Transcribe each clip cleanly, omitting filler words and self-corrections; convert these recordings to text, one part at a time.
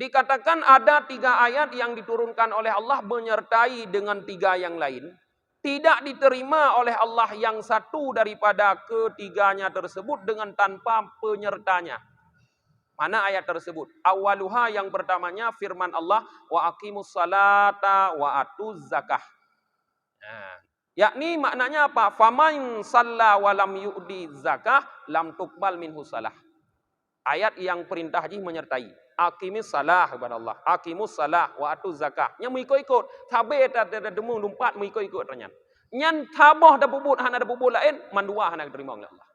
Dikatakan ada 3 ayat yang diturunkan oleh Allah menyertai dengan 3 yang lain. Tidak diterima oleh Allah yang satu daripada ketiganya tersebut dengan tanpa penyertanya. Mana ayat tersebut? Awaluha yang pertamanya firman Allah, wa aqimus salata wa atuz zakah. Nah, yakni maknanya apa? Faman shalla wa lam yu'di zakah lam tuqbal minhu salah. Ayat yang perintah haji menyertai. Aqimis salah kepada Allah. Aqimus salah wa atuz zakah. Nya mengikut-ikut. Tabe tak ada demu lumpat mengikut-ikut ternyata. Nyan tabah dah bubut hana dah bubut lain, mandua hana diterima oleh Allah.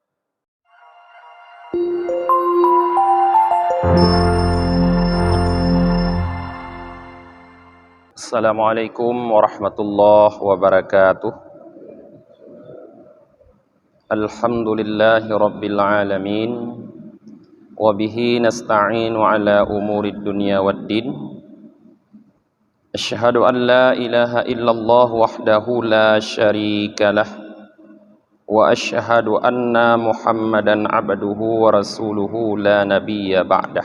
Assalamualaikum warahmatullahi wabarakatuh. Alhamdulillahi rabbil alamin. Wa bihi nasta'inu ala umurid dunya waddin. Asyhadu an la ilaha illallah wahdahu la syarika lah. Wa asyhadu anna Muhammadan abduhu wa rasuluhu la nabiyya ba'dah.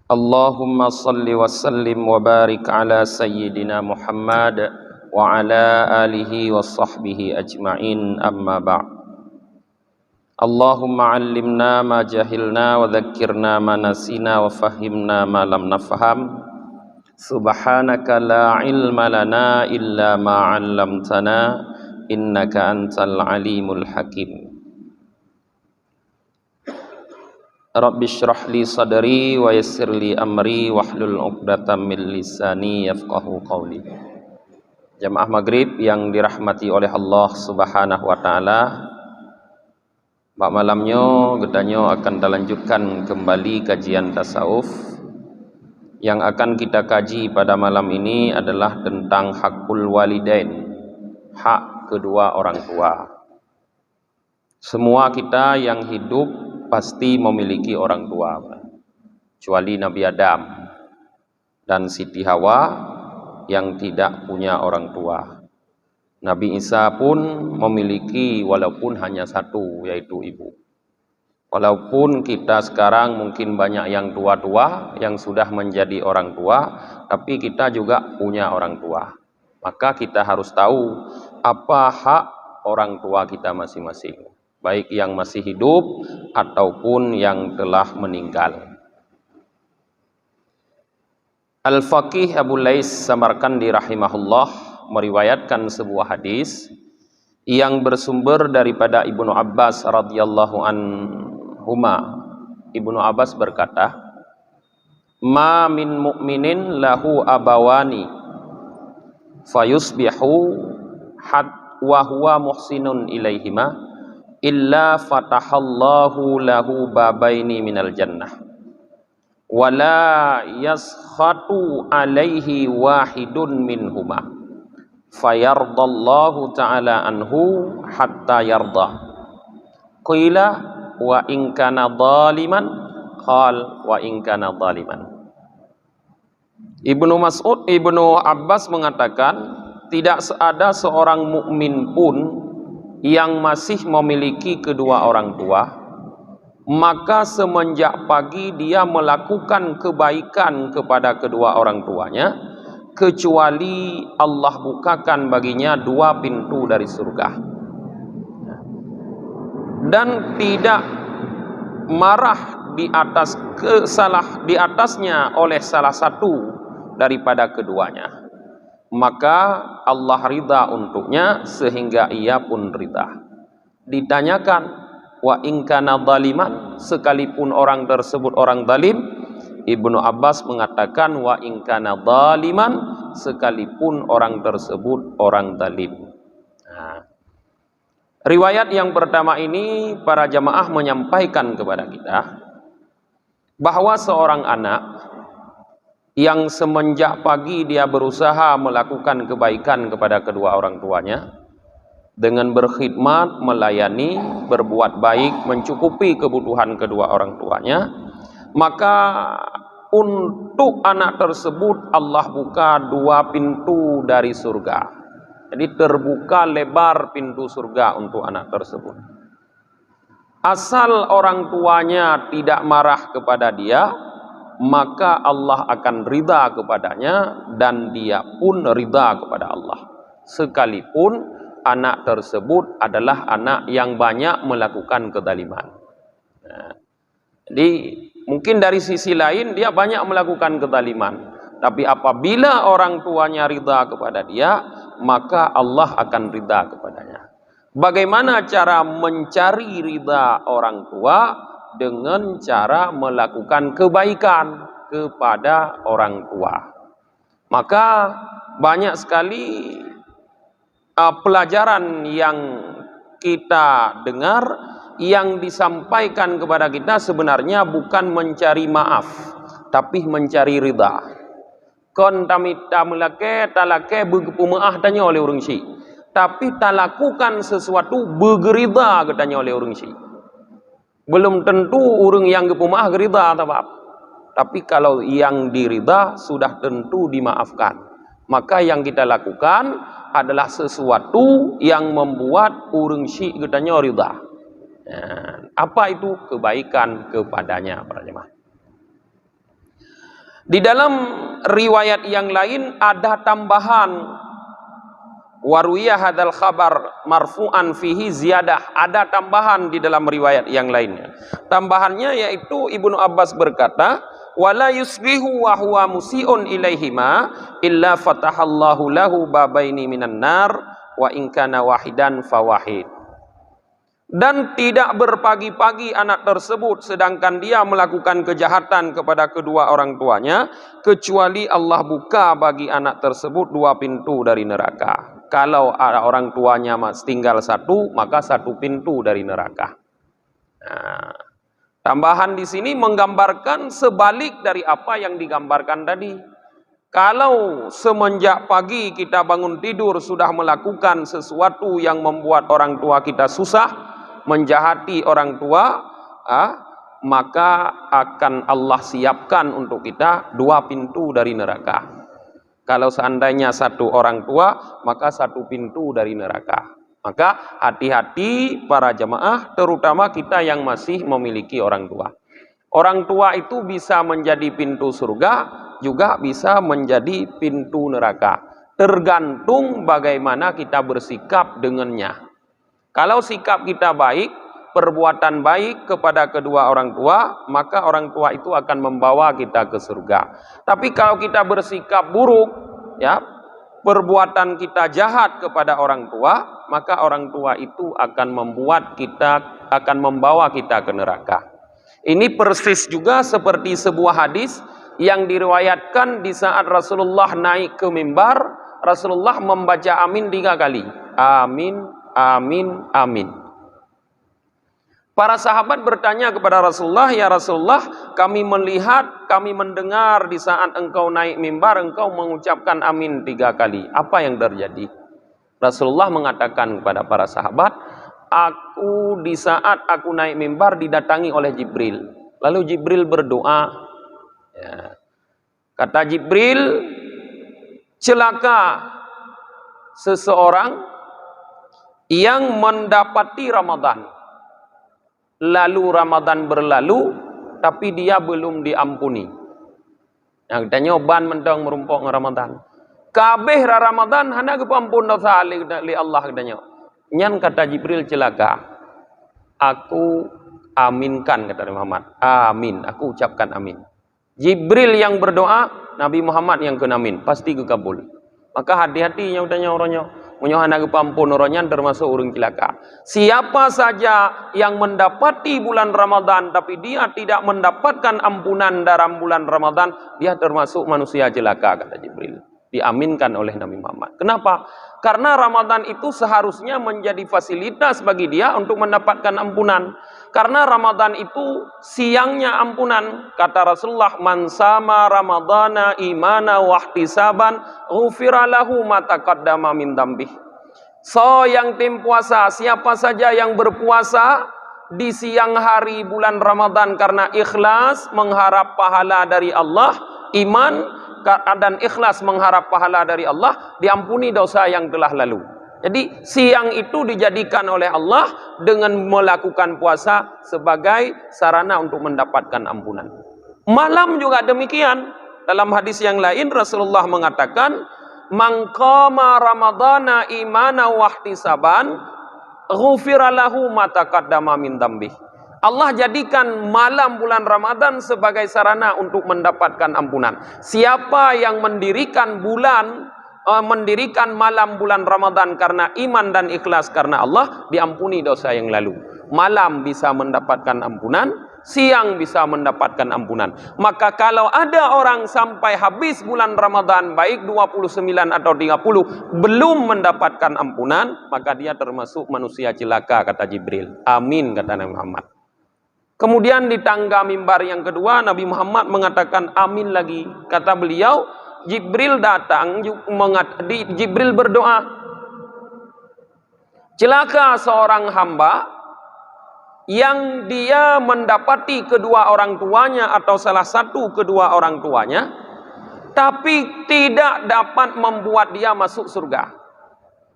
Allahumma salli wa sallim wa barik ala sayyidina Muhammad wa ala alihi wa sahbihi ajma'in, amma ba'd. Allahumma allimna ma jahilna wa dhakkirna ma nasina wa fahimna ma lam nafham. Subhanaka la ilma lana illa ma 'allamtana innaka antal alimul hakim. Rabbi shrah li sadri wa yassir li amri wahlul 'uqdatam min lisani yafqahu qawli. Jamaah maghrib yang dirahmati oleh Allah Subhanahu wa taala, mak malamnya gedanyo akan dilanjutkan kembali kajian tasawuf. Yang akan kita kaji pada malam ini adalah tentang hakul walidain, hak kedua orang tua. Semua kita yang hidup pasti memiliki orang tua, kecuali Nabi Adam dan Siti Hawa yang tidak punya orang tua. Nabi Isa pun memiliki walaupun hanya satu, yaitu ibu. Walaupun kita sekarang mungkin banyak yang tua-tua, yang sudah menjadi orang tua, tapi kita juga punya orang tua. Maka kita harus tahu apa hak orang tua kita masing-masing, baik yang masih hidup ataupun yang telah meninggal. Al-Faqih Abu Lais Samarkandi rahimahullah meriwayatkan sebuah hadis yang bersumber daripada Ibnu Abbas radhiyallahu anhuma. Ibnu Abbas berkata, ma min mu'minin lahu abawani fayusbihu wa huwa muhsinun ilaihima illa fatahallahu lahu babaini minal jannah wala yaskhatu alaihi wahidun minhuma fayardallahu ta'ala anhu hatta yarda. Qila wa in kana zaliman, qal wa in kana zaliman. Ibnu Abbas mengatakan, tidak ada seorang mukmin pun yang masih memiliki kedua orang tua, maka semenjak pagi dia melakukan kebaikan kepada kedua orang tuanya, kecuali Allah bukakan baginya 2 pintu dari surga, dan tidak marah di atasnya oleh salah satu daripada keduanya, maka Allah ridha untuknya sehingga ia pun ridha. Ditanyakan, wa in kana zaliman, sekalipun orang tersebut orang zalim, Ibnu Abbas mengatakan wa in kana zaliman, sekalipun orang tersebut orang zalim. Riwayat yang pertama ini para jamaah menyampaikan kepada kita bahwa seorang anak yang semenjak pagi dia berusaha melakukan kebaikan kepada kedua orang tuanya dengan berkhidmat, melayani, berbuat baik, mencukupi kebutuhan kedua orang tuanya, maka untuk anak tersebut Allah buka 2 pintu dari surga. Jadi terbuka lebar pintu surga untuk anak tersebut. asal orang tuanya tidak marah kepada dia, maka Allah akan ridha kepadanya dan dia pun ridha kepada Allah. Sekalipun anak tersebut adalah anak yang banyak melakukan kezaliman. Nah, jadi mungkin dari sisi lain dia banyak melakukan kezaliman, tapi apabila orang tuanya ridha kepada dia, maka Allah akan ridha kepadanya. Bagaimana cara mencari ridha orang tua? Dengan cara melakukan kebaikan kepada orang tua. Maka banyak sekali pelajaran yang kita dengar yang disampaikan kepada kita sebenarnya bukan mencari maaf, tapi mencari ridha. Kon tamita melake talake begepumaah tanya oleh orang Syi, tapi tak lakukan sesuatu begerida katanya oleh orang Syi. Belum tentu orang yang gepumah gerida tapi kalau yang dirida sudah tentu dimaafkan. Maka yang kita lakukan adalah sesuatu yang membuat orang Syi katanya ridha. Apa itu? Kebaikan kepadanya para jemaah. Di dalam riwayat yang lain ada tambahan. Waruya hadal khabar marfu'an fihi ziyadah. Ada tambahan di dalam riwayat yang lainnya. Tambahannya yaitu Ibnu Abbas berkata, wala yusbihu wa huwa musi'un ilaihima illa fatahallahu lahu babaini minan nar wa in kana wahidan fawahid. Dan tidak berpagi-pagi anak tersebut sedangkan dia melakukan kejahatan kepada kedua orang tuanya, kecuali Allah buka bagi anak tersebut 2 pintu dari neraka. Kalau orang tuanya tinggal 1, maka 1 pintu dari neraka. Nah, tambahan di sini menggambarkan sebalik dari apa yang digambarkan tadi. Kalau semenjak pagi kita bangun tidur sudah melakukan sesuatu yang membuat orang tua kita susah, menjahati orang tua, maka akan Allah siapkan untuk kita 2 pintu dari neraka. Kalau seandainya 1 orang tua, maka 1 pintu dari neraka. Maka hati-hati para jemaah, terutama kita yang masih memiliki orang tua. Orang tua itu bisa menjadi pintu surga, juga bisa menjadi pintu neraka. Tergantung bagaimana kita bersikap dengannya. Kalau sikap kita baik, perbuatan baik kepada kedua orang tua, maka orang tua itu akan membawa kita ke surga. Tapi kalau kita bersikap buruk, ya, perbuatan kita jahat kepada orang tua, maka orang tua itu akan membawa kita ke neraka. Ini persis juga seperti sebuah hadis yang diriwayatkan di saat Rasulullah naik ke mimbar, Rasulullah membaca amin 3 kali. Amin. Amin, amin. Para sahabat bertanya kepada Rasulullah, ya Rasulullah, kami melihat, kami mendengar di saat engkau naik mimbar, engkau mengucapkan amin 3 kali. Apa yang terjadi? Rasulullah mengatakan kepada para sahabat, di saat aku naik mimbar didatangi oleh Jibril. Lalu Jibril berdoa. Ya. Kata Jibril, celaka seseorang yang mendapati Ramadan, lalu Ramadan berlalu, tapi dia belum diampuni. Nah, katanya ban mentang merumpok Ramadan. Kabeh Ramadan hana kepampun dosa li Allah katanya. Nyan kata Jibril celaka. Aku aminkan kata Muhammad. Amin, aku ucapkan amin. Jibril yang berdoa, Nabi Muhammad yang kena amin, pasti kekabul. Maka hati-hati yang tanya orangnya. Menyohana kepampun orangnya termasuk orang celaka. Siapa saja yang mendapati bulan Ramadan tapi dia tidak mendapatkan ampunan dalam bulan Ramadan, dia termasuk manusia celaka kata Jibril. Diaminkan oleh Nabi Muhammad. Kenapa? Karena Ramadan itu seharusnya menjadi fasilitas bagi dia untuk mendapatkan ampunan. Karena Ramadan itu siangnya ampunan. Kata Rasulullah, man sama Ramadana imana wahtisaban ghufira lahu ma taqaddama min dzambih. So yang tim puasa, siapa saja yang berpuasa di siang hari bulan Ramadan karena ikhlas mengharap pahala dari Allah, iman dan ikhlas mengharap pahala dari Allah, diampuni dosa yang telah lalu. Jadi siang itu dijadikan oleh Allah dengan melakukan puasa sebagai sarana untuk mendapatkan ampunan. Malam juga demikian. Dalam hadis yang lain Rasulullah mengatakan, "Man qama ramadhana imana wa ihtisaban, ghufira lahu ma taqaddama min dzambih." Allah jadikan malam bulan Ramadan sebagai sarana untuk mendapatkan ampunan. Siapa yang mendirikan malam bulan Ramadan karena iman dan ikhlas karena Allah, diampuni dosa yang lalu. Malam bisa mendapatkan ampunan, siang bisa mendapatkan ampunan. Maka kalau ada orang sampai habis bulan Ramadan, baik 29 atau 30, belum mendapatkan ampunan, maka dia termasuk manusia celaka, kata Jibril. Amin, kata Nabi Muhammad. Kemudian di tangga mimbar yang kedua, Nabi Muhammad mengatakan amin lagi. Kata beliau, Jibril datang, Jibril berdoa, celaka seorang hamba yang dia mendapati kedua orang tuanya atau salah satu kedua orang tuanya, tapi tidak dapat membuat dia masuk surga.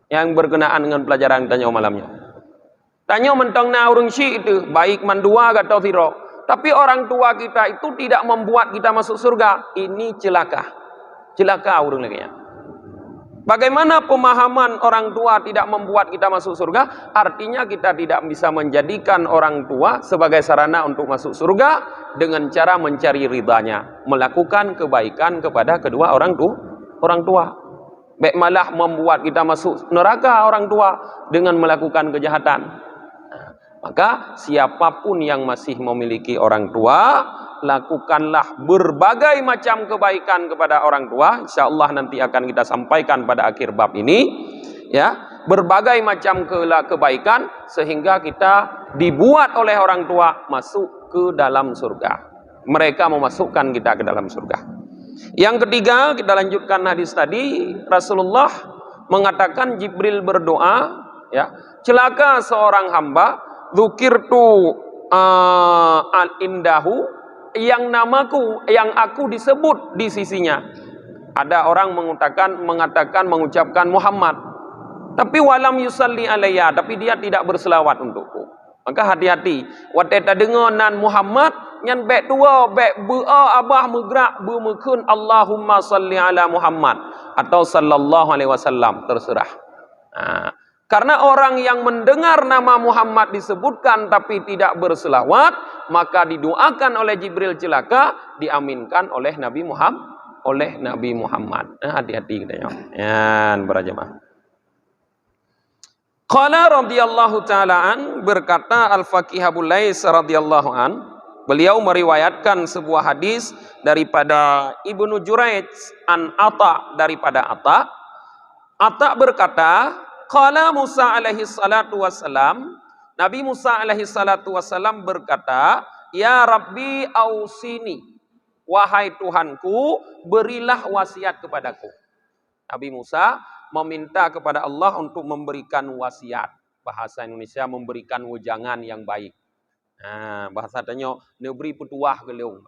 Yang berkenaan dengan pelajaran tanya malamnya. Tanya mentang na urang syik itu, baik mandua atau tiro. Tapi orang tua kita itu tidak membuat kita masuk surga. Ini celaka. Celaka urang lagi ya. Bagaimana pemahaman orang tua tidak membuat kita masuk surga? Artinya kita tidak bisa menjadikan orang tua sebagai sarana untuk masuk surga dengan cara mencari ridhanya, melakukan kebaikan kepada kedua orang tua. Baik malah membuat kita masuk neraka orang tua dengan melakukan kejahatan. Maka siapapun yang masih memiliki orang tua, lakukanlah berbagai macam kebaikan kepada orang tua. InsyaAllah nanti akan kita sampaikan pada akhir bab ini, ya, berbagai macam kebaikan sehingga kita dibuat oleh orang tua masuk ke dalam surga. Mereka memasukkan kita ke dalam surga. Yang ketiga, kita lanjutkan hadis tadi. Rasulullah mengatakan, Jibril berdoa, ya, celaka seorang hamba, dzukirtu al-indahu, yang namaku, yang aku disebut di sisinya. Ada orang mengucapkan Muhammad, tapi walam yusalli alayya, tapi dia tidak berselawat untukku. Maka hati-hati, wateta dengar nan Muhammad nyan bek tua bek bua abah megrak bermekun Allahumma salli ala Muhammad atau sallallahu alaihi wasallam, terserah. Karena orang yang mendengar nama Muhammad disebutkan tapi tidak berselawat, maka didoakan oleh Jibril celaka, diaminkan oleh Nabi Muhammad. Hati-hati kita ya. Berjamaah. Qala radhiyallahu ta'ala an, berkata Al-Faqih Abu Lais radhiyallahu an, beliau meriwayatkan sebuah hadis daripada Ibnu Juraij an Ata, daripada Ata. Ata berkata, qala Musa alaihi salatu wassalam, Nabi Musa alaihi salatu wassalam berkata, ya Rabbi ausini, wahai Tuhanku, berilah wasiat kepadaku. Nabi Musa meminta kepada Allah untuk memberikan wasiat. Bahasa Indonesia memberikan wejangan yang baik. Bahasanya neberi petuah geleung.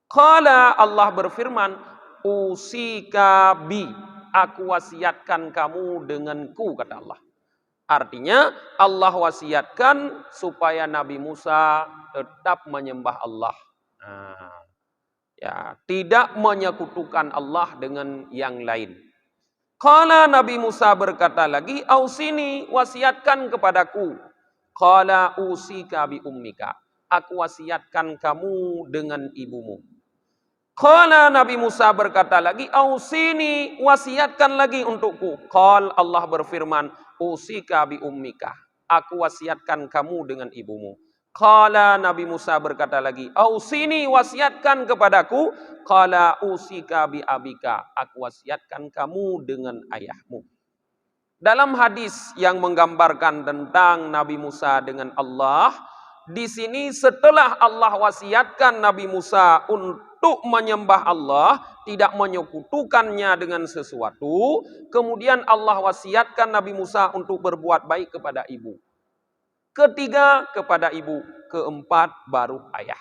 Qala, Allah berfirman, usika bi, aku wasiatkan kamu denganku, kata Allah. Artinya Allah wasiatkan supaya Nabi Musa tetap menyembah Allah. Tidak menyekutukan Allah dengan yang lain. Qala, Nabi Musa berkata lagi, ausini, wasiatkan kepadaku. Qala usika bi ummika, aku wasiatkan kamu dengan ibumu. Qala, Nabi Musa berkata lagi, ausini, wasiatkan lagi untukku. Qal, Allah berfirman, usika bi ummika, aku wasiatkan kamu dengan ibumu. Qala, Nabi Musa berkata lagi, ausini, wasiatkan kepadaku. Qala usika bi abika, aku wasiatkan kamu dengan ayahmu. Dalam hadis yang menggambarkan tentang Nabi Musa dengan Allah, di sini setelah Allah wasiatkan Nabi Musa untuk menyembah Allah, tidak menyekutukannya dengan sesuatu, kemudian Allah wasiatkan Nabi Musa untuk berbuat baik kepada ibu. Ketiga, kepada ibu. Keempat, baru ayah.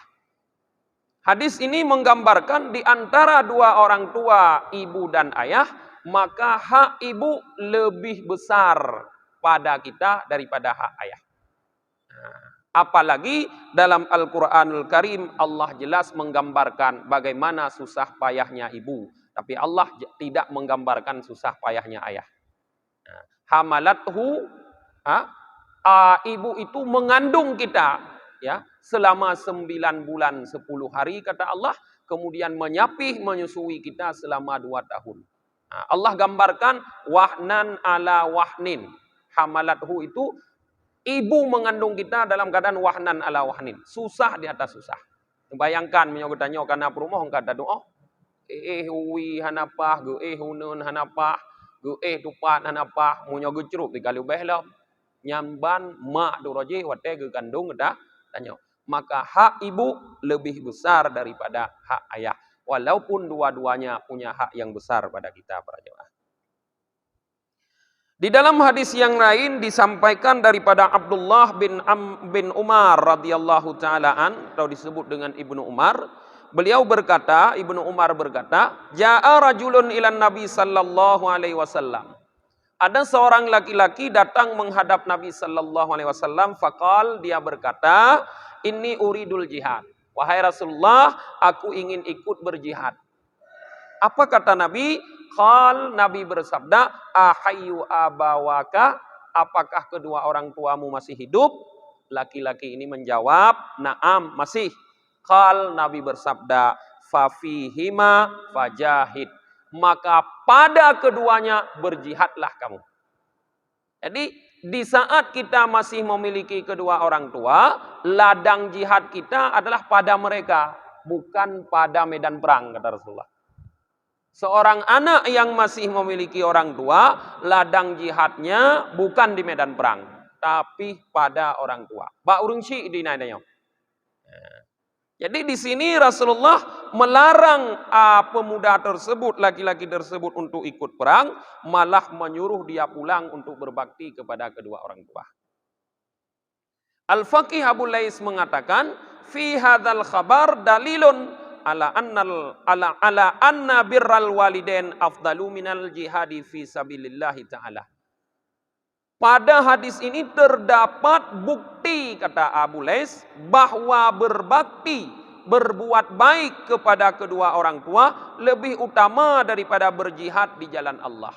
Hadis ini menggambarkan di antara dua orang tua, ibu dan ayah, maka hak ibu lebih besar pada kita daripada hak ayah. Apalagi dalam Al-Quranul Karim Allah jelas menggambarkan bagaimana susah payahnya ibu. Tapi Allah tidak menggambarkan susah payahnya ayah. Hamalathu, ibu itu mengandung kita ya selama 9 bulan 10 hari kata Allah. Kemudian menyapih menyusui kita selama 2 tahun. Allah gambarkan wahnan ala wahnin. Hamalathu itu ibu mengandung kita dalam keadaan wahnan ala wahnin. Susah di atas susah. Bayangkan, menyogotannya karena perumah, kata doa. Hui hanapah, hunun hanapah, tupat hanapah, munyogo cerup di kali behlam. Nyamban, mak doroje, wate kandung, tanya. Maka hak ibu lebih besar daripada hak ayah. Walaupun dua-duanya punya hak yang besar pada kita para jemaah. Di dalam hadis yang lain disampaikan daripada Abdullah bin Umar radhiyallahu taalaan atau disebut dengan Ibnu Umar, beliau berkata, Ibnu Umar berkata, "Ja'a rajulun ilan Nabi sallallahu alaihi wasallam." Ada seorang laki-laki datang menghadap Nabi sallallahu alaihi wasallam, faqal, dia berkata, "Inni uridul jihad." Wahai Rasulullah, aku ingin ikut berjihad. Apa kata Nabi? Qal, Nabi bersabda, "Ahayyu abawaka?" Apakah kedua orang tuamu masih hidup? Laki-laki ini menjawab, "Na'am, masih." Qal, Nabi bersabda, "Fafihima fajahid." Maka pada keduanya berjihadlah kamu. Jadi di saat kita masih memiliki kedua orang tua, ladang jihad kita adalah pada mereka, bukan pada medan perang, kata Rasulullah. Seorang anak yang masih memiliki orang tua, ladang jihadnya bukan di medan perang, tapi pada orang tua. Ba urung si dinadanya. Jadi di sini Rasulullah melarang pemuda tersebut, laki-laki tersebut untuk ikut perang, malah menyuruh dia pulang untuk berbakti kepada kedua orang tua. Al-Faqih Abu Lais mengatakan, fi hadzal khabar dalilun ala anna birral walidain afdalu minal jihadi fi sabilillah taala. Pada hadis ini terdapat bukti, kata Abu Lais, bahwa berbakti, berbuat baik kepada kedua orang tua lebih utama daripada berjihad di jalan Allah.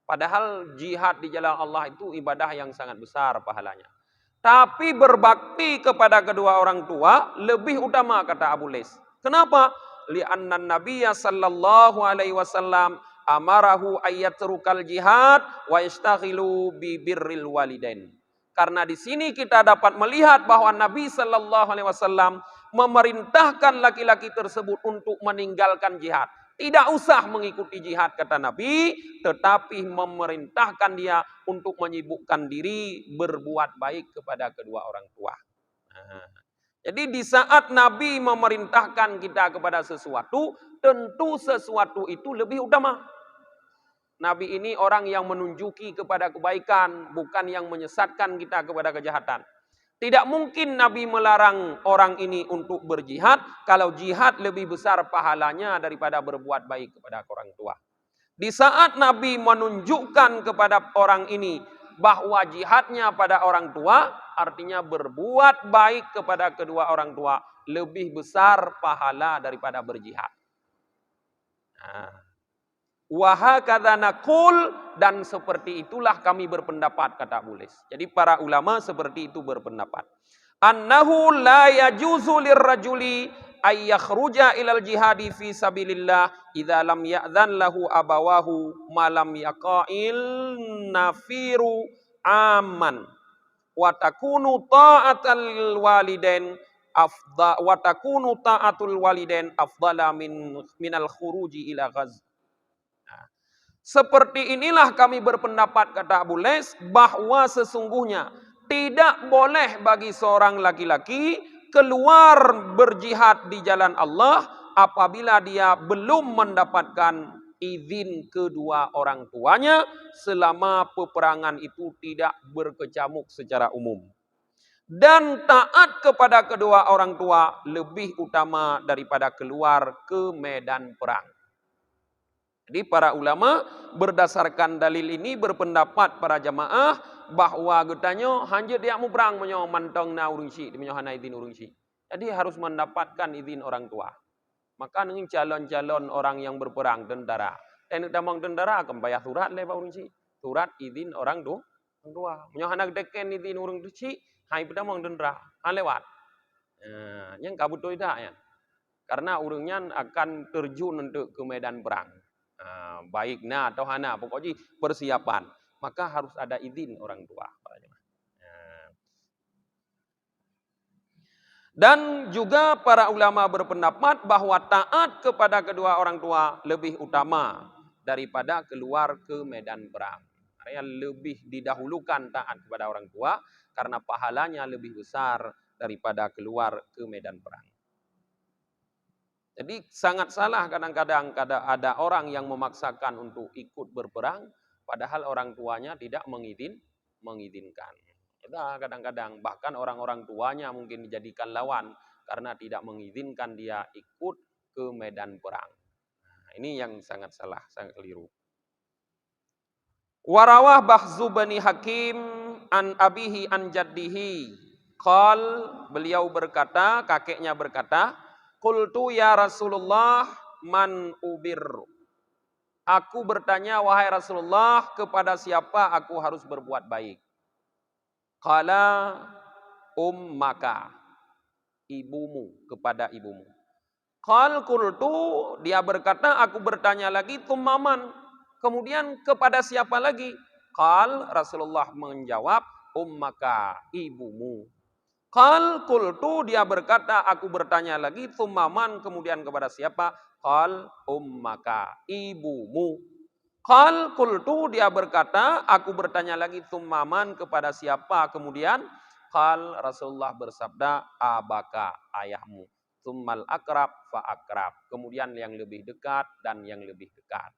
Padahal jihad di jalan Allah itu ibadah yang sangat besar pahalanya. Tapi berbakti kepada kedua orang tua lebih utama, kata Abu Lais. Kenapa? Li'anna Nabiyya sallallahu alaihi wasallam amarahu ayyatrukal jihad wa yashtaghilu bi birril walidain. Karena di sini kita dapat melihat bahwa Nabi sallallahu alaihi wasallam memerintahkan laki-laki tersebut untuk meninggalkan jihad. Tidak usah mengikuti jihad, kata Nabi, tetapi memerintahkan dia untuk menyibukkan diri berbuat baik kepada kedua orang tua. Jadi di saat Nabi memerintahkan kita kepada sesuatu, tentu sesuatu itu lebih utama. Nabi ini orang yang menunjuki kepada kebaikan, bukan yang menyesatkan kita kepada kejahatan. Tidak mungkin Nabi melarang orang ini untuk berjihad, kalau jihad lebih besar pahalanya daripada berbuat baik kepada orang tua. Di saat Nabi menunjukkan kepada orang ini bahwa jihadnya pada orang tua, artinya berbuat baik kepada kedua orang tua lebih besar pahala daripada berjihad. Wahakadza naqul, dan seperti itulah kami berpendapat, kata Abu Lais. Jadi para ulama seperti itu berpendapat. Annahu la yajuzu lirrajuli ay yakhruja ilal jihadi fi sabilillah idza lam ya'dzan lahu abawahu ma lam yaqa'il nafiru amman wa takunu ta'atul walidain afdala minal khuruji ila ghaz. Seperti inilah kami berpendapat, kata Abu Lais, bahwa sesungguhnya tidak boleh bagi seorang laki-laki keluar berjihad di jalan Allah apabila dia belum mendapatkan izin kedua orang tuanya selama peperangan itu tidak berkecamuk secara umum. Dan taat kepada kedua orang tua lebih utama daripada keluar ke medan perang. Jadi para ulama berdasarkan dalil ini berpendapat para jamaah bahwa getanyo hanya dia mau perang menyo mantong na urung si, menyo hana izin urung si. Jadi harus mendapatkan izin orang tua. Maka dengan calon-calon orang yang berperang tentara, dan damang tentara akan bayar surat lepas urung si. Surat izin orang tua. Menyo hana deken izin urung si, hai pedamang tentara, han lewat. Yang kabuto tidak ya. Karena urungnya akan terjun untuk ke medan perang. Baik nah atau hana, pokoknya persiapan. Maka harus ada izin orang tua. Dan juga para ulama berpendapat bahwa taat kepada kedua orang tua lebih utama daripada keluar ke medan perang. Artinya lebih didahulukan taat kepada orang tua karena pahalanya lebih besar daripada keluar ke medan perang. Jadi sangat salah kadang-kadang ada orang yang memaksakan untuk ikut berperang padahal orang tuanya tidak mengizinkan. Kadang-kadang bahkan orang-orang tuanya mungkin dijadikan lawan karena tidak mengizinkan dia ikut ke medan perang. Ini yang sangat salah, sangat keliru. Warawah Bahzu bani Hakim an abihi an jaddihi. Beliau berkata, kakeknya berkata, qultu ya Rasulullah man ubirru. Aku bertanya wahai Rasulullah, kepada siapa aku harus berbuat baik? Qala ummaka, ibumu, kepada ibumu. Qultu, dia berkata aku bertanya lagi, tummaman, kemudian kepada siapa lagi? Rasulullah menjawab, ummaka, ibumu. Qultu, dia berkata aku bertanya lagi, tummaman, kemudian kepada siapa? Ummaka, ibumu. Qultu, dia berkata aku bertanya lagi, tummaman, kepada siapa? Kemudian Rasulullah bersabda, abaka, ayahmu. Tsummal akrab fa akrab. Kemudian yang lebih dekat dan yang lebih dekat.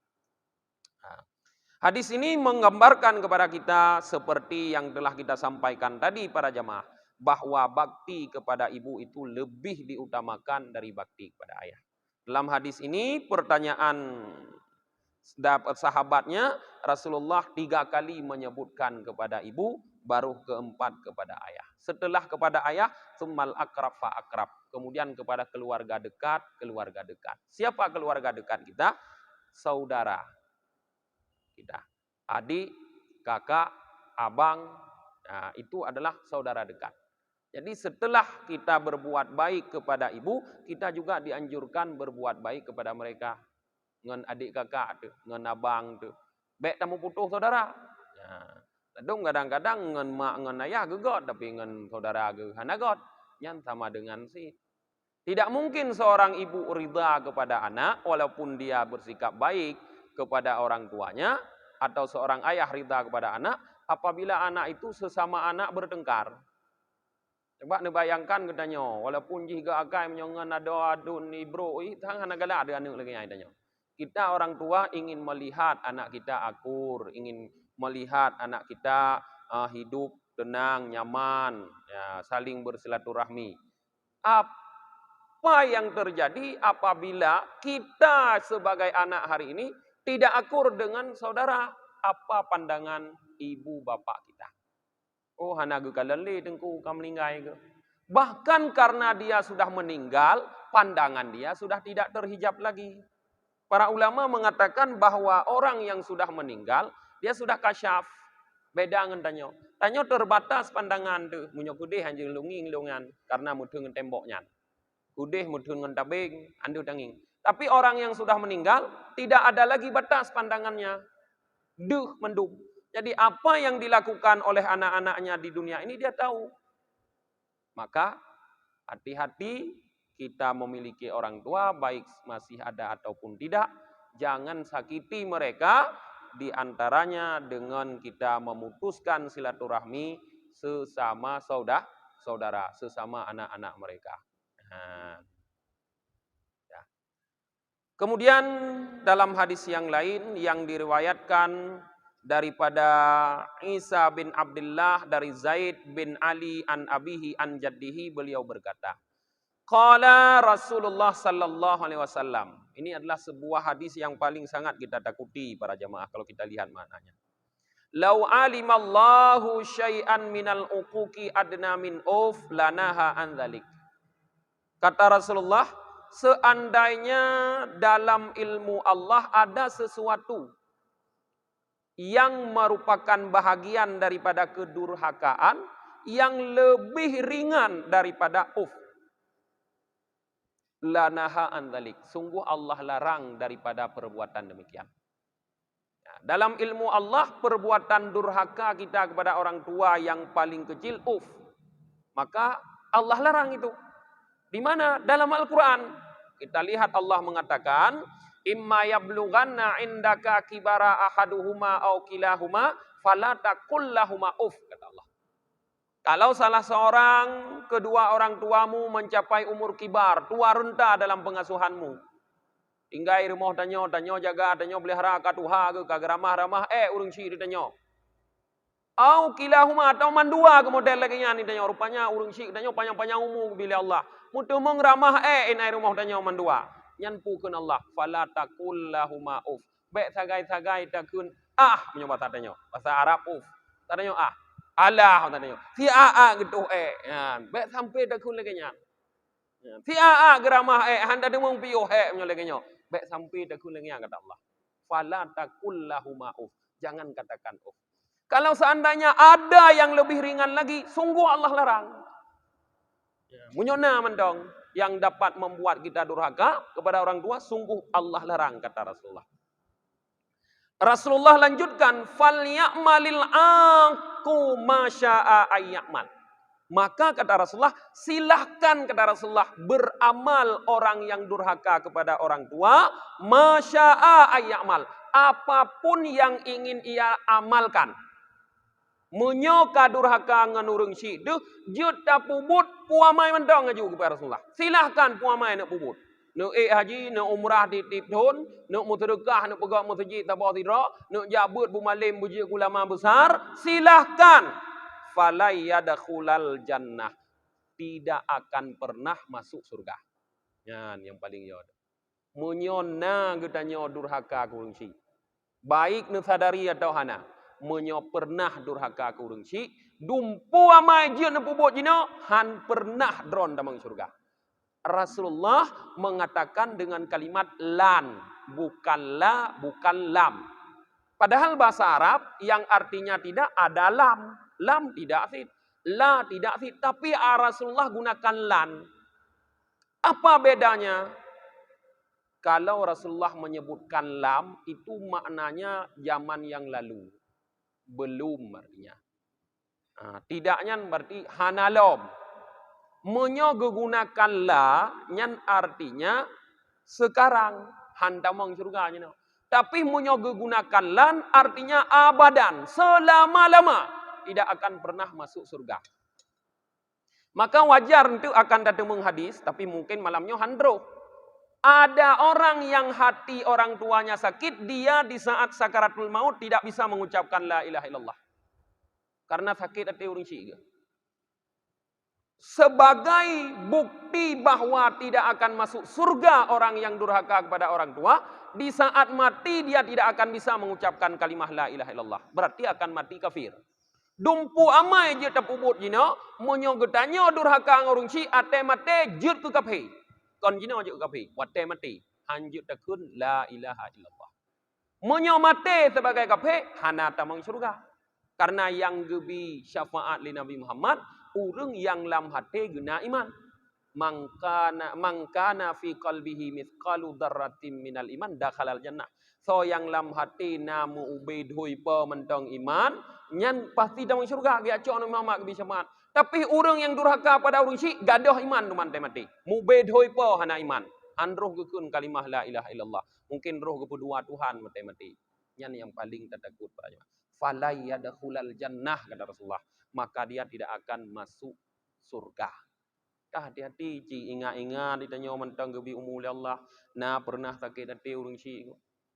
Hadis ini menggambarkan kepada kita seperti yang telah kita sampaikan tadi para jamaah, bahwa bakti kepada ibu itu lebih diutamakan dari bakti kepada ayah. Dalam hadis ini pertanyaan sahabatnya, Rasulullah 3 kali menyebutkan kepada ibu, baru keempat kepada ayah. Setelah kepada ayah, tsummal akrab fa akrab. Kemudian kepada keluarga dekat, keluarga dekat. Siapa keluarga dekat kita? Saudara kita. Adik, kakak, abang, nah, itu adalah saudara dekat. Jadi setelah kita berbuat baik kepada ibu, kita juga dianjurkan berbuat baik kepada mereka. Ngan adik kakak tu, ngan abang tu. Baik tamu putus saudara. Kadang kadang-kadang ngan mak ngan ayah gegot, tapi ngan saudara ge hanagot. Yang sama dengan si. Tidak mungkin seorang ibu ridha kepada anak walaupun dia bersikap baik kepada orang tuanya, atau seorang ayah ridha kepada anak apabila anak itu sesama anak bertengkar. Coba bayangkan katanya, walaupun jika akai menyongan ada adun ni bro, tangan agak ada anak lagi katanya. Kita orang tua ingin melihat anak kita akur, ingin melihat anak kita hidup tenang, nyaman, ya, saling bersilaturahmi. Apa yang terjadi apabila kita sebagai anak hari ini tidak akur dengan saudara? Apa pandangan ibu bapak kita? Oh, hanagu kalali tengku kamlinggai ke. Bahkan karena dia sudah meninggal, pandangan dia sudah tidak terhijab lagi. Para ulama mengatakan bahwa orang yang sudah meninggal, dia sudah kasyaf. Beda dengan tanyo. Tanyo terbatas pandangan tu. Munyo kudih anjing lunging lungan karena mudeng temboknya. Kudih mudeng tabing, andu tanging. Tapi orang yang sudah meninggal, tidak ada lagi batas pandangannya. Duh mendung. Jadi apa yang dilakukan oleh anak-anaknya di dunia ini dia tahu. Maka hati-hati kita memiliki orang tua, baik masih ada ataupun tidak. Jangan sakiti mereka, di antaranya dengan kita memutuskan silaturahmi sesama saudara, sesama anak-anak mereka. Kemudian dalam hadis yang lain yang diriwayatkan daripada Isa bin Abdullah dari Zaid bin Ali an abihi an jaddihi, beliau berkata, Qala Rasulullah sallallahu alaihi wasallam. Ini adalah sebuah hadis yang paling sangat kita takuti para jamaah kalau kita lihat maknanya. Lau alimallahu syai'an minal uquqi adna min uf lanaha an dzalik. Kata Rasulullah, seandainya dalam ilmu Allah ada sesuatu yang merupakan bahagian daripada kedurhakaan yang lebih ringan daripada uf. Lanaha an dzalik. Sungguh Allah larang daripada perbuatan demikian. Dalam ilmu Allah, perbuatan durhaka kita kepada orang tua yang paling kecil, maka Allah larang itu. Di mana? Dalam Al-Quran. Kita lihat Allah mengatakan, imma yablughanna indaka kibara ahaduhuma au kilahuma, fala taqul lahuma kata Allah. Kalau salah seorang, kedua orang tuamu mencapai umur kibar, tua renta dalam pengasuhanmu, tinggai rumah tanyo jaga, tanyo pelihara katuha ke kageramah-ramah, urang si di tanyo. Au kilahuma atau mandua ke model lagi ni tanyo, rupanya urang si tanyo panjang-panjang umur bila Allah. Mutumung ramah inai rumah tanyo mandua. Nyan pukeun Allah, fala taqul lahuma Bek sagai-sagai takun punya bahasa tanyo. Bahasa Arab tanyo Allah tanyo. Si gitu bek sampai takun lagi nyan. Si geramah handa demong piyo punya lagi nyo. Baik sampai takun lagi kata Allah. Fala taqul lahuma Jangan katakan Kalau seandainya ada yang lebih ringan lagi, sungguh Allah larang. Munyona mendong yang dapat membuat kita durhaka kepada orang tua, sungguh Allah larang kata Rasulullah. Rasulullah lanjutkan, falyamalil aqu masya'a ayyamal. Maka kata Rasulullah, silahkan kata Rasulullah beramal orang yang durhaka kepada orang tua, masya'a ayyamal, apapun yang ingin ia amalkan. Menyoka durhaka nganurung si, juta pubut puamai mendong aju kepada Rasulullah. Silahkan puamai nak pubut. Nak haji, nak umrah di tipton, nak mutadekah, nak pegak masjid tabah tidrak, nak jabut bumalim buji ulama besar, silahkan. Falai yadkhulal jannah, tidak akan pernah masuk surga. Yang paling yod. Munyona getanya durhaka kurungsi. Baik nu sadari atau hana, menyo pernah durhaka kurungsi, dumpu amai je nu pubut jino, han pernah dron damang surga. Rasulullah mengatakan dengan kalimat lan, bukan la, bukan lam. Padahal bahasa Arab yang artinya tidak ada lam. Lam tidak fit, la tidak fit, tapi Rasulullah gunakan lan. Apa bedanya? Kalau Rasulullah menyebutkan lam, itu maknanya zaman yang lalu. Belum artinya. Tidaknya berarti hanalom. Gunakan la, nyan artinya sekarang. Handamang surganya. Tapi gunakan lan artinya abadan, selama-lama. Tidak akan pernah masuk surga. Maka wajar itu akan datang menghadis, tapi mungkin malamnya handro. Ada orang yang hati orang tuanya sakit, dia di saat sakaratul maut tidak bisa mengucapkan la ilaha illallah. Karena sakit hati orang syik. Sebagai bukti bahwa tidak akan masuk surga orang yang durhaka kepada orang tua, di saat mati dia tidak akan bisa mengucapkan kalimah la ilaha illallah. Berarti akan mati kafir. Dumpu amai je tapubut jino, monyo getanyo durhaka ngorung si ate mate jut ke kafe. Kon jino je ke kafe, wate mate hanjut takun la ilaha illallah. Monyo mate sebagai kafe hana tamang surga. Karena yang gebi syafaat li Nabi Muhammad, urang yang lam hate guna iman. Mangkana fi qalbihi mithqalu dzarratin minal iman dakhalal jannah. So yang lam hati namu ubed hui pa mentong iman, nyan pasti dalam syurga dia cok Muhammad ke syafaat. Tapi orang yang durhaka pada orang syik gadah iman tu mati. Mubed hui pa hana iman. Androh gekun kalimah la ilaha illallah. Mungkin roh kedua Tuhan mati. Nyan yang paling takut pada. Falai yadkhulal jannah kata Rasulullah. Maka dia tidak akan masuk surga. Hati-hati ingat-ingat ditanya mentang gebi umul Allah. Nah pernah sakit hati orang syik.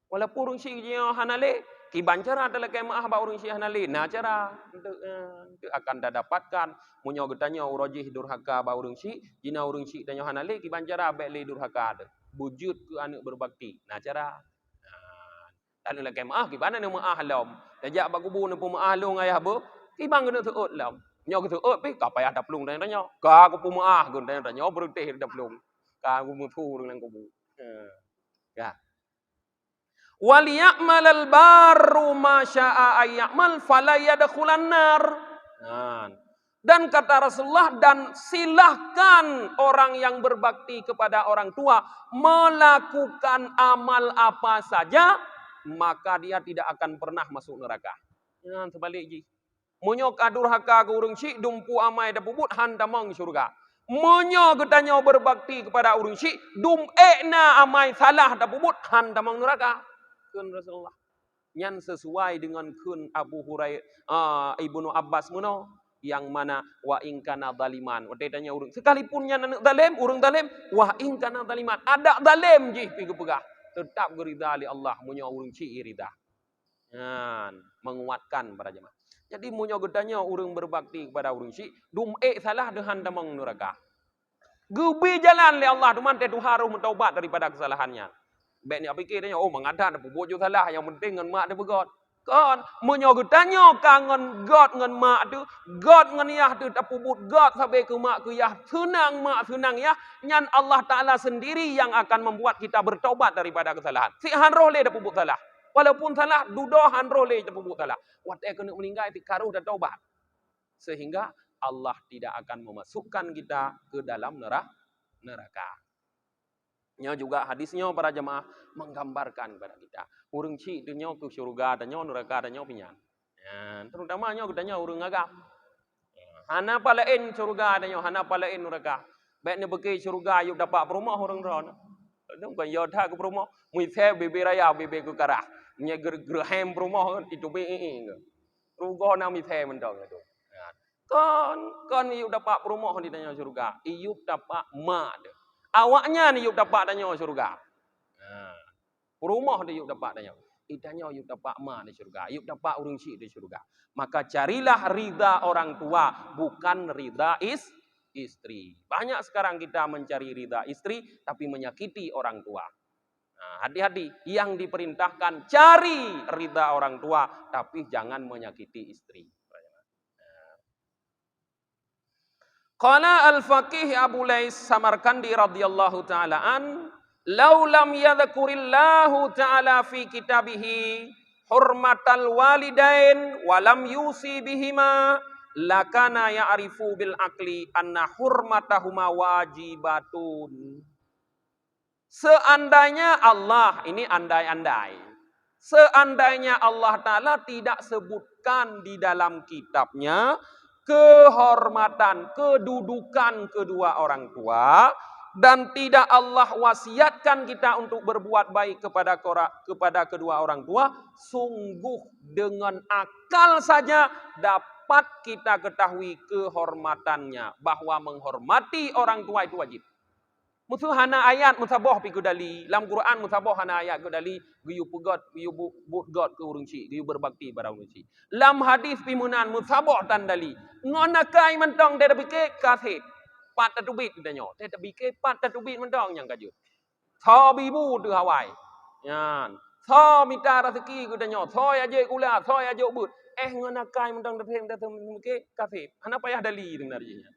Walaupun urang syik je hanale, kiban cara dalam kemaah ba urang syik hanale. Nah cara untuk akan dapatkan munyo getanya urajih durhaka ba urang syik, jina urang syik danyo hanale kiban cara baik le durhaka de. Wujud ke anak berbakti. Nah cara. Dan dalam kemaah kiban ne maah lam. Dajak ba kubu ne pu maah long ayah bo, kiban kena teut lam. Nyo ke teut pi ka payah daplung dan danyo. Ka ku pu maah gun dan danyo berteh daplung. Ka ku mutu dengan kubu. Ya. Waliya'malal barru ma syaa ayyamal fala yadkhulan nar. Dan kata Rasulullah, dan silahkan orang yang berbakti kepada orang tua melakukan amal apa saja, maka dia tidak akan pernah masuk neraka. Sebalik ji. Munyok adurhaka ke urang syik dumpu amai da puput handamang syurga. Munyo getanyo berbakti kepada urang syik dum ekna amai salah da puput handamang neraka. Kun Rasulullah. Yang sesuai dengan kun Abu Hurairah Ibnu Abbas muno yang mana wa in kana zaliman. Wadetanya urang sekalipun nya anak zalim, urang zalim, wa in kana zaliman. Ada zalim je pi pegah. Tetap gerida li Allah munyo urang syik irida. Menguatkan para jemaah. Jadi munyo gedanya urang berbakti kepada urang syik, dum salah dehan damang neraka. Gubi jalan li Allah duman te harum taubat daripada kesalahannya. Baik ni fikir dia, oh mengadan apa bojo salah, yang penting ngan mak dia begot. Kan munyo gedanya kangen got ngan mak tu, got ngan yah tu tapubut got sampai ke mak ke yah, senang mak senang yah, nyan Allah Taala sendiri yang akan membuat kita bertaubat daripada kesalahan. Si han roh le tapubut salah. Walaupun salah, dudohan roh le tapubut salah. Wat kena meninggal ti karuh dan taubat. Sehingga Allah tidak akan memasukkan kita ke dalam neraka. Nya juga hadisnya para jemaah menggambarkan kepada kita. Urang syik dunyo ke syurga, danyo neraka, danyo pinyan. Terutamanya gedanya urang agam. Hana palain syurga danyo, hana palain neraka. Baik ne beki syurga yuk dapat perumah orang ron. Dong kan yo tha ke perumah, mui the bebe raya bebe ke karah. Nya gerhem perumah itu be rugo na mi the mendong itu. Kon yuk dapat perumah di danyo syurga. Iyuk dapat ma de. Awaknya ni yuk dapat danyo syurga. Rumah dia yuk dapat danyo. Idanyo yuk dapat ma di syurga. Yuk dapat urang syik di syurga. Maka carilah ridha orang tua, bukan ridha istri. Banyak sekarang kita mencari ridha istri, tapi menyakiti orang tua. Hati-hati, yang diperintahkan cari ridha orang tua, tapi jangan menyakiti istri. Qala al-faqih Abu Lais Samarkandi radhiyallahu ta'ala an, "Lau lam yadhkurillahu ta'ala fi kitabihi hurmatal walidain wa lam yusi bihima lakana ya'rifu bil aqli anna hurmatahuma wajibatun." Seandainya Allah, ini andai-andai, seandainya Allah Ta'ala tidak sebutkan di dalam kitabnya kehormatan, kedudukan kedua orang tua, dan tidak Allah wasiatkan kita untuk berbuat baik kepada kedua orang tua, sungguh dengan akal saja dapat kita ketahui kehormatannya, bahwa menghormati orang tua itu wajib. Musuh hana ayat musabah pi kudali, dalam Quran musabah hana ayat kudali, giyu pugot, giyu but god ke urang syik, giyu berbakti pada urang syik. Dalam hadis pimunan musabah tandali, ngonakai mentong dia bike kasih. Pat tatubit danyo, dia bike pat tatubit mentong yang kajut. Tho bibu tu hawai. Yan. Tho minta rezeki ku danyo, tho aje kula, tho aje but. Ngonakai mentong dia bike kasih. Hana payah dali dengar jinya.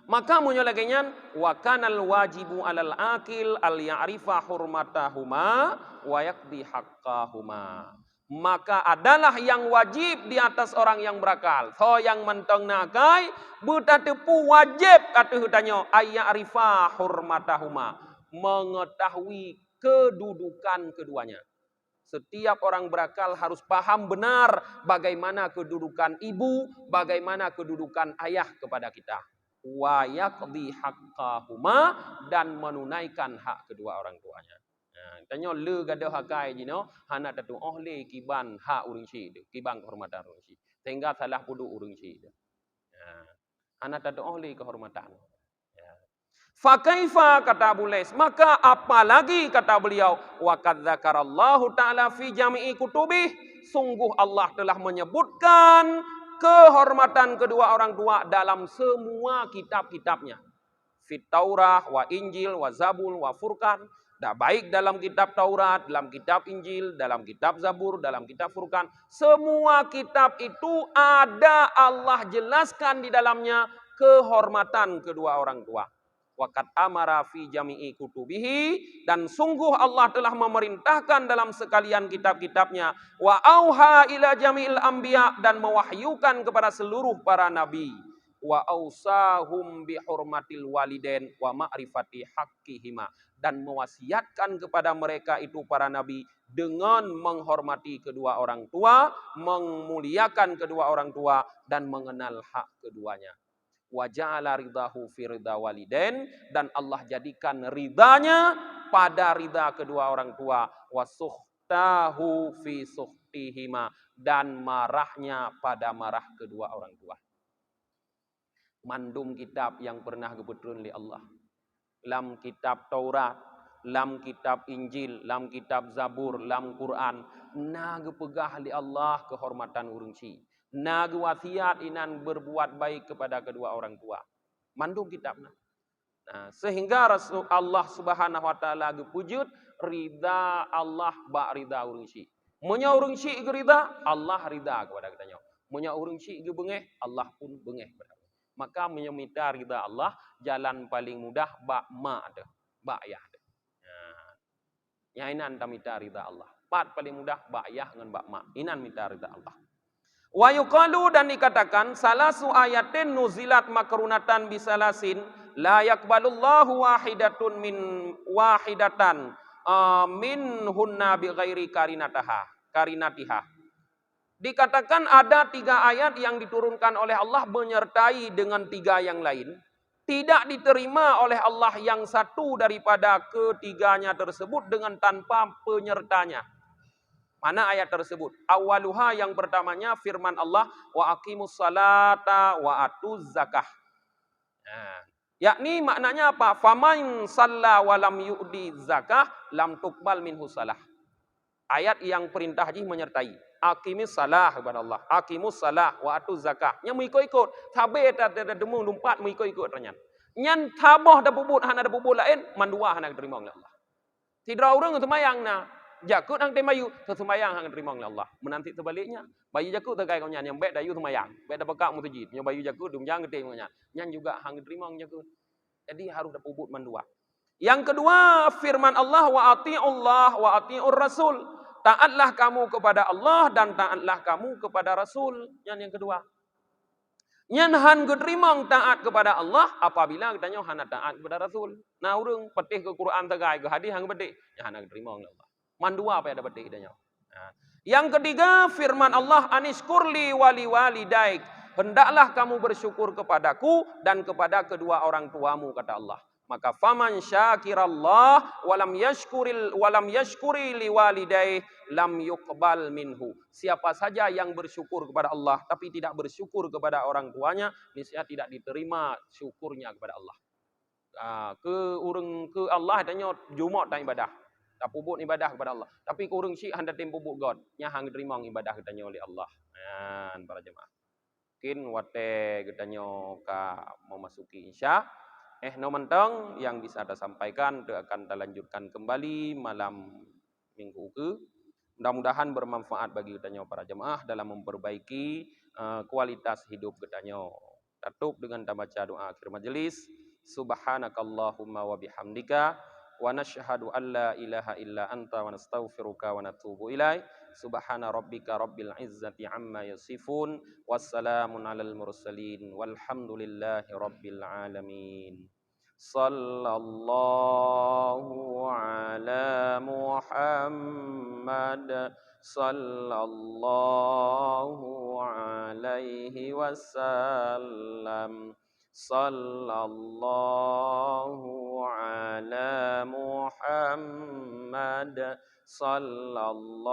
Maka munyo lagi nyan wa kanal wajibu alal akil al ya'rifa hurmatahuma wa yaqdi haqqahuma. Maka adalah yang wajib di atas orang yang berakal. So yang mentong nakai butatepu wajib kata hutanyo ayya'rifa hurmatahuma, mengetahui kedudukan keduanya. Setiap orang berakal harus paham benar bagaimana kedudukan ibu, bagaimana kedudukan ayah kepada kita. Wa yaqdi haqqahuma, dan menunaikan hak kedua orang tuanya. Tanya le gadah hakai jino, hana tatu ohle kiban hak urang syik, kiban kehormatan urang syik. Sehingga salah pudu urang syik. Hana tatu ohle kehormatan. Fakaifa kata Abu Lais, maka apalagi kata beliau, wa qad dzakarallahu ta'ala fi jami'i kutubih, sungguh Allah telah menyebutkan kehormatan kedua orang tua dalam semua kitab-kitabnya. Fit Taurah, wa Injil, wa Zabur, wa Furqan. Baik dalam kitab Taurat, dalam kitab Injil, dalam kitab Zabur, dalam kitab Furqan. Semua kitab itu ada Allah jelaskan di dalamnya kehormatan kedua orang tua. Waqad amara fi jami'i kutubihi, dan sungguh Allah telah memerintahkan dalam sekalian kitab-kitabnya, wa auha ila jami'il anbiya, dan mewahyukan kepada seluruh para nabi, wa ausahum bi hurmatil walidain wa ma'rifati haqqihima, dan mewasiatkan kepada mereka itu para nabi dengan menghormati kedua orang tua, memuliakan kedua orang tua, dan mengenal hak keduanya. Wa ja'ala ridahu fi ridha walidain, dan Allah jadikan ridanya pada ridha kedua orang tua, wa sukhtahu fi sukhtihima, dan marahnya pada marah kedua orang tua. Mandum kitab yang pernah kebetulan li Allah. Lam kitab Taurat, lam kitab Injil, lam kitab Zabur, lam Quran, na gepegah li Allah kehormatan urungci. Nagu wasiat inan berbuat baik kepada kedua orang tua. Mandung kitabna. Nah, sehingga Rasul Allah Subhanahu wa taala gepujud ridha Allah ba ridha urungsi. Munya urungsi gerida, Allah ridha kepada kitanya. Munya urungsi ge bengeh, Allah pun bengeh kepada. Maka menyemita ridha Allah, jalan paling mudah ba ma ada, ba ayah ada. Nah, nya inan tamita ridha Allah. Pat paling mudah ba ayah ngan ba ma. Inan minta ridha Allah. Wa yuqalu, dan dikatakan, salasu ayatin nuzilat makrunatan bisalasin la yakbalullahu wahidatan min hunna bi ghairi karinatiha. Dikatakan ada 3 ayat yang diturunkan oleh Allah menyertai dengan 3 yang lain, tidak diterima oleh Allah yang satu daripada ketiganya tersebut dengan tanpa penyertanya. Mana ayat tersebut? Awaluha, yang pertamanya firman Allah, wa aqimus salata wa atuz zakah. Nah, yakni maknanya apa? Faman shalla wa lam yu'di zakah lam tuqbal minhu salah. Ayat yang perintah haji menyertai. Aqimis salah kepada Allah. Aqimus salah wa atuz zakah. Nya mengikut-ikut. Tabe tak ada demu lumpat mengikut-ikut renyan. Nyan taboh da bubut hana da bubut lain mandua hana diterima oleh Allah. Tidak orang semayang na. Jakut hang temayu semayang hang terima oleh Allah. Menanti sebaliknya, bayu jakut terkai kau nyan yang baik dayu semayang, baik dah bekak mutajid. Nya bayu jakut dumjang gede nyan. Nyan juga hang terima jakut. Jadi harus dapubut mandua. Yang kedua, firman Allah, wa ati'ullah wa ati'ur rasul. Taatlah kamu kepada Allah dan taatlah kamu kepada Rasul. Yang kedua. Nyan han gedrimang taat kepada Allah apabila kita nyo hana taat kepada Rasul. Nah urang petih ke Quran tegai ke hadis hang bedek, nya hana gedrimang oleh Allah. Mandua apa yang dapat idanya. Nah, yang ketiga, firman Allah, aniskurli wali walidaik. Hendaklah kamu bersyukur kepadaku dan kepada kedua orang tuamu, kata Allah. Maka faman syakirallah walam yashkuri liwalidayh lam yuqbal minhu. Siapa saja yang bersyukur kepada Allah tapi tidak bersyukur kepada orang tuanya, niscaya tidak diterima syukurnya kepada Allah. Ke Allah tanya Jumat dan ibadah. Tak pubut ibadah kepada Allah. Tapi ke urang syik hendak pubut God. Nya hang terima ibadah katanya oleh Allah. Para jemaah. Mungkin wate katanya ka memasuki Isya. No mentang yang bisa kita sampaikan akan kita lanjutkan kembali malam minggu ke. Mudah-mudahan bermanfaat bagi katanya para jemaah dalam memperbaiki kualitas hidup katanya. Tutup dengan kita baca doa akhir majelis. Subhanakallahumma wa bihamdika wa nashhadu an la ilaha illa anta wa nastaghfiruka wa natubu ilaik. Subhana rabbika rabbil izzati amma yasifun. Wassalamun alal mursalin. Walhamdulillahi rabbil alamin. Sallallahu ala Muhammad. Sallallahu alaihi wasallam. Sallallahu ala Muhammad. Sallallahu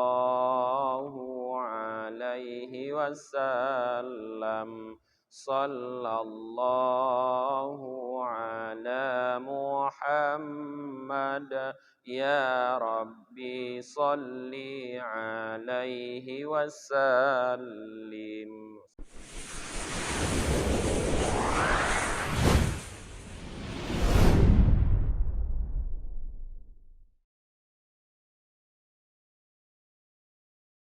alaihi wasallam. sallallahu ala Muhammad. Ya Rabbi salli alaihi wasallim.